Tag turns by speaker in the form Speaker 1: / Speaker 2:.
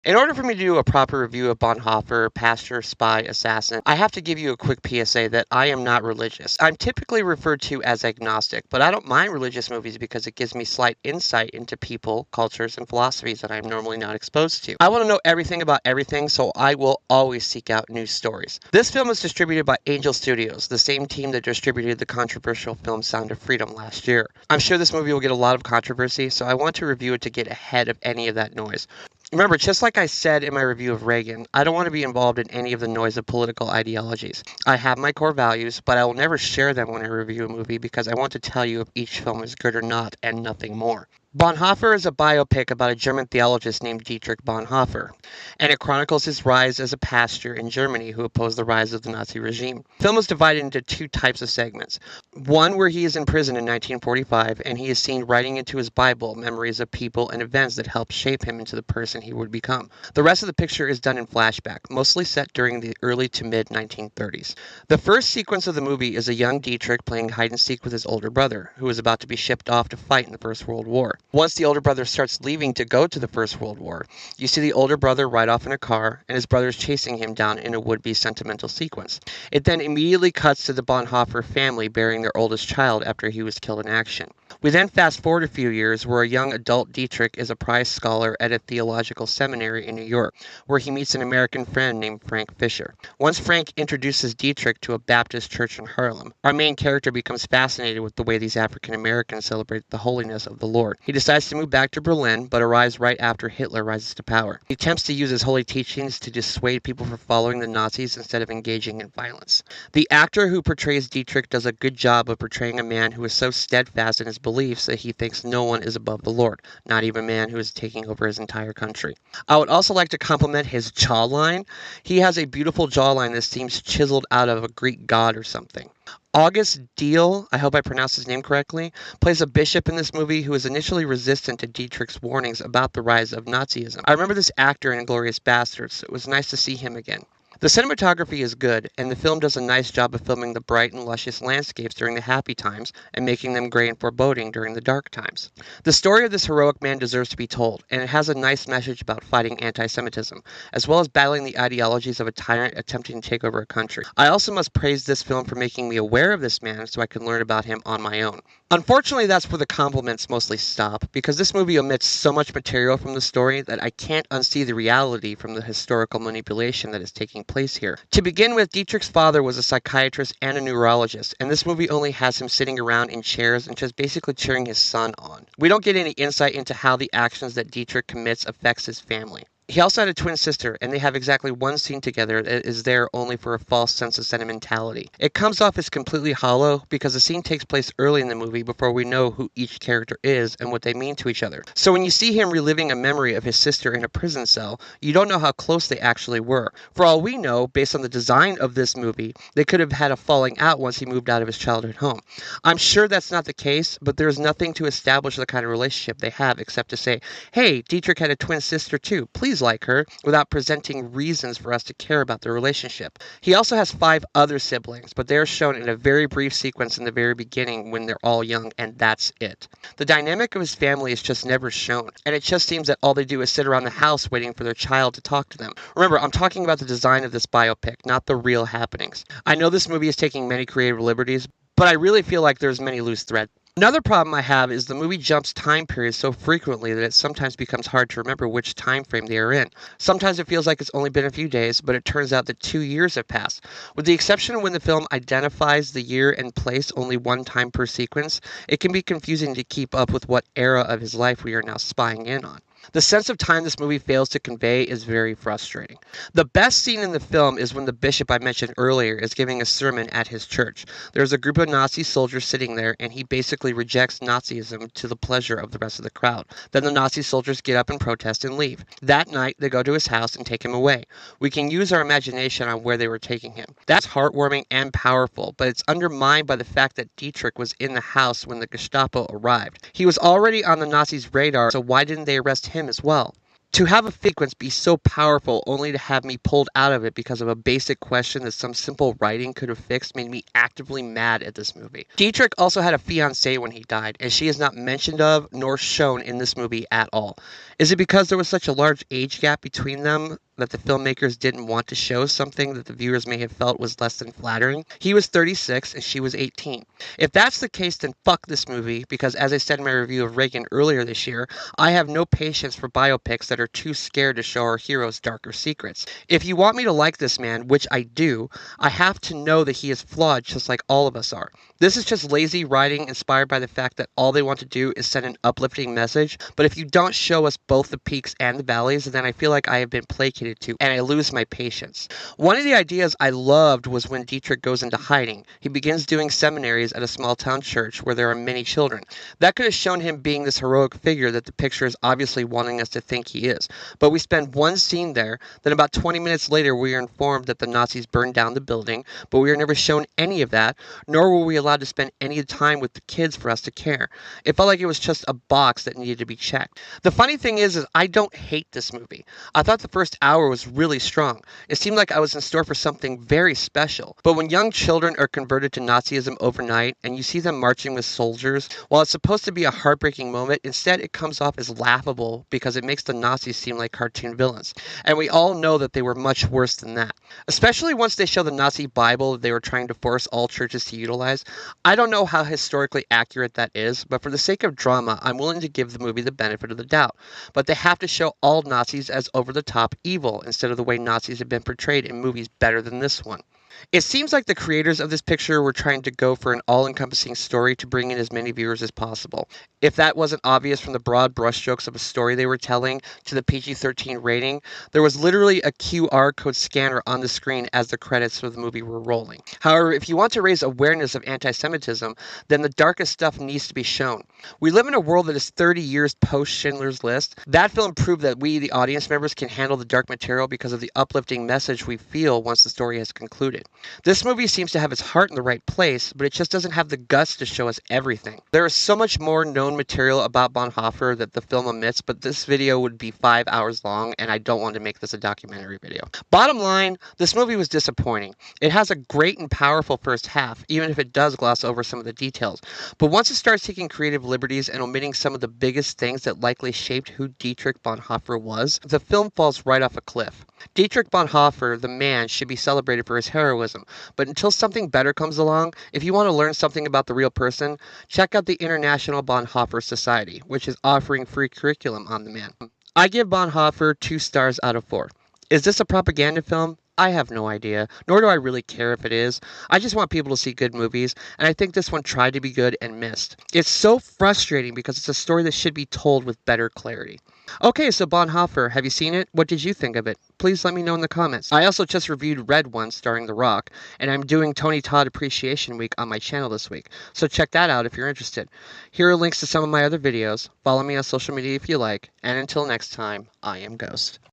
Speaker 1: In order for me to do a proper review of Bonhoeffer, Pastor, Spy, Assassin, I have to give you a quick PSA that I am not religious. I'm typically referred to as agnostic, but I don't mind religious movies because it gives me slight insight into people, cultures, and philosophies that I'm normally not exposed to. I want to know everything about everything, so I will always seek out news stories. This film was distributed by Angel Studios, the same team that distributed the controversial film Sound of Freedom last year. I'm sure this movie will get a lot of controversy, so I want to review it to get ahead of any of that noise. Remember, just like I said in my review of Reagan, I don't want to be involved in any of the noise of political ideologies. I have my core values, but I will never share them when I review a movie because I want to tell you if each film is good or not and nothing more. Bonhoeffer is a biopic about a German theologist named Dietrich Bonhoeffer, and it chronicles his rise as a pastor in Germany who opposed the rise of the Nazi regime. The film is divided into two types of segments. One where he is in prison in 1945 and he is seen writing into his Bible memories of people and events that helped shape him into the person he would become. The rest of the picture is done in flashback, mostly set during the early to mid 1930s. The first sequence of the movie is a young Dietrich playing hide and seek with his older brother, who is about to be shipped off to fight in the First World War. Once the older brother starts leaving to go to the First World War, you see the older brother ride off in a car, and his brother is chasing him down in a would-be sentimental sequence. It then immediately cuts to the Bonhoeffer family burying their oldest child after he was killed in action. We then fast forward a few years where a young adult Dietrich is a prize scholar at a theological seminary in New York, where he meets an American friend named Frank Fisher. Once Frank introduces Dietrich to a Baptist church in Harlem, our main character becomes fascinated with the way these African Americans celebrate the holiness of the Lord. He decides to move back to Berlin, but arrives right after Hitler rises to power. He attempts to use his holy teachings to dissuade people from following the Nazis instead of engaging in violence. The actor who portrays Dietrich does a good job of portraying a man who is so steadfast in his beliefs that he thinks no one is above the Lord, not even a man who is taking over his entire country. I would also like to compliment his jawline. He has a beautiful jawline that seems chiseled out of a Greek god or something. August Diehl, I hope I pronounced his name correctly, plays a bishop in this movie who is initially resistant to Dietrich's warnings about the rise of Nazism. I remember this actor in Inglourious Basterds, so it was nice to see him again. The cinematography is good, and the film does a nice job of filming the bright and luscious landscapes during the happy times and making them gray and foreboding during the dark times. The story of this heroic man deserves to be told, and it has a nice message about fighting anti-Semitism, as well as battling the ideologies of a tyrant attempting to take over a country. I also must praise this film for making me aware of this man so I can learn about him on my own. Unfortunately, that's where the compliments mostly stop, because this movie omits so much material from the story that I can't unsee the reality from the historical manipulation that is taking place here. To begin with, Dietrich's father was a psychiatrist and a neurologist, and this movie only has him sitting around in chairs and just basically cheering his son on. We don't get any insight into how the actions that Dietrich commits affects his family. He also had a twin sister, and they have exactly one scene together that is there only for a false sense of sentimentality. It comes off as completely hollow because the scene takes place early in the movie before we know who each character is and what they mean to each other. So when you see him reliving a memory of his sister in a prison cell, you don't know how close they actually were. For all we know, based on the design of this movie, they could have had a falling out once he moved out of his childhood home. I'm sure that's not the case, but there's nothing to establish the kind of relationship they have except to say, hey, Dietrich had a twin sister too, please like her, without presenting reasons for us to care about their relationship. He also has 5 other siblings, but they are shown in a very brief sequence in the very beginning when they're all young, and that's it. The dynamic of his family is just never shown, and it just seems that all they do is sit around the house waiting for their child to talk to them. Remember, I'm talking about the design of this biopic, not the real happenings. I know this movie is taking many creative liberties, but I really feel like there's many loose threads. Another problem I have is the movie jumps time periods so frequently that it sometimes becomes hard to remember which time frame they are in. Sometimes it feels like it's only been a few days, but it turns out that 2 years have passed. With the exception of when the film identifies the year and place only one time per sequence, it can be confusing to keep up with what era of his life we are now spying in on. The sense of time this movie fails to convey is very frustrating. The best scene in the film is when the bishop I mentioned earlier is giving a sermon at his church. There's a group of Nazi soldiers sitting there, and he basically rejects Nazism to the pleasure of the rest of the crowd. Then the Nazi soldiers get up and protest and leave. That night, they go to his house and take him away. We can use our imagination on where they were taking him. That's heartwarming and powerful, but it's undermined by the fact that Dietrich was in the house when the Gestapo arrived. He was already on the Nazis' radar, so why didn't they arrest him as well? To have a sequence be so powerful only to have me pulled out of it because of a basic question that some simple writing could have fixed made me actively mad at this movie. Dietrich also had a fiancée when he died, and she is not mentioned of nor shown in this movie at all. Is it because there was such a large age gap between them that the filmmakers didn't want to show something that the viewers may have felt was less than flattering? He was 36 and she was 18. If that's the case, then fuck this movie, because as I said in my review of Reagan earlier this year, I have no patience for biopics that are too scared to show our heroes' darker secrets. If you want me to like this man, which I do, I have to know that he is flawed just like all of us are. This is just lazy writing inspired by the fact that all they want to do is send an uplifting message, but if you don't show us both the peaks and the valleys, then I feel like I have been placated to, and I lose my patience. One of the ideas I loved was when Dietrich goes into hiding. He begins doing seminaries at a small town church where there are many children. That could have shown him being this heroic figure that the picture is obviously wanting us to think he is. But we spend one scene there, then about 20 minutes later we are informed that the Nazis burned down the building, but we are never shown any of that, nor were we allowed to spend any time with the kids for us to care. It felt like it was just a box that needed to be checked. The funny thing is I don't hate this movie. I thought the first hour was really strong. It seemed like I was in store for something very special. But when young children are converted to Nazism overnight and you see them marching with soldiers, while it's supposed to be a heartbreaking moment, instead it comes off as laughable because it makes the Nazis seem like cartoon villains. And we all know that they were much worse than that. Especially once they show the Nazi Bible that they were trying to force all churches to utilize. I don't know how historically accurate that is, but for the sake of drama, I'm willing to give the movie the benefit of the doubt. But they have to show all Nazis as over-the-top evil instead of the way Nazis have been portrayed in movies better than this one. It seems like the creators of this picture were trying to go for an all-encompassing story to bring in as many viewers as possible. If that wasn't obvious from the broad brushstrokes of a story they were telling to the PG-13 rating, there was literally a QR code scanner on the screen as the credits of the movie were rolling. However, if you want to raise awareness of anti-Semitism, then the darkest stuff needs to be shown. We live in a world that is 30 years post Schindler's List. That film proved that we, the audience members, can handle the dark material because of the uplifting message we feel once the story has concluded. This movie seems to have its heart in the right place, but it just doesn't have the guts to show us everything. There is so much more known material about Bonhoeffer that the film omits, but this video would be 5 hours long, and I don't want to make this a documentary video. Bottom line, this movie was disappointing. It has a great and powerful first half, even if it does gloss over some of the details. But once it starts taking creative liberties and omitting some of the biggest things that likely shaped who Dietrich Bonhoeffer was, the film falls right off a cliff. Dietrich Bonhoeffer, the man, should be celebrated for his heroism, but until something better comes along, if you want to learn something about the real person, check out the International Bonhoeffer Society, which is offering free curriculum on the man. I give Bonhoeffer 2 stars out of 4. Is this a propaganda film? I have no idea, nor do I really care if it is. I just want people to see good movies, and I think this one tried to be good and missed. It's so frustrating because it's a story that should be told with better clarity. Okay, so Bonhoeffer, have you seen it? What did you think of it? Please let me know in the comments. I also just reviewed Red One starring The Rock, and I'm doing Tony Todd Appreciation Week on my channel this week, so check that out if you're interested. Here are links to some of my other videos. Follow me on social media if you like, and until next time, I am Ghost.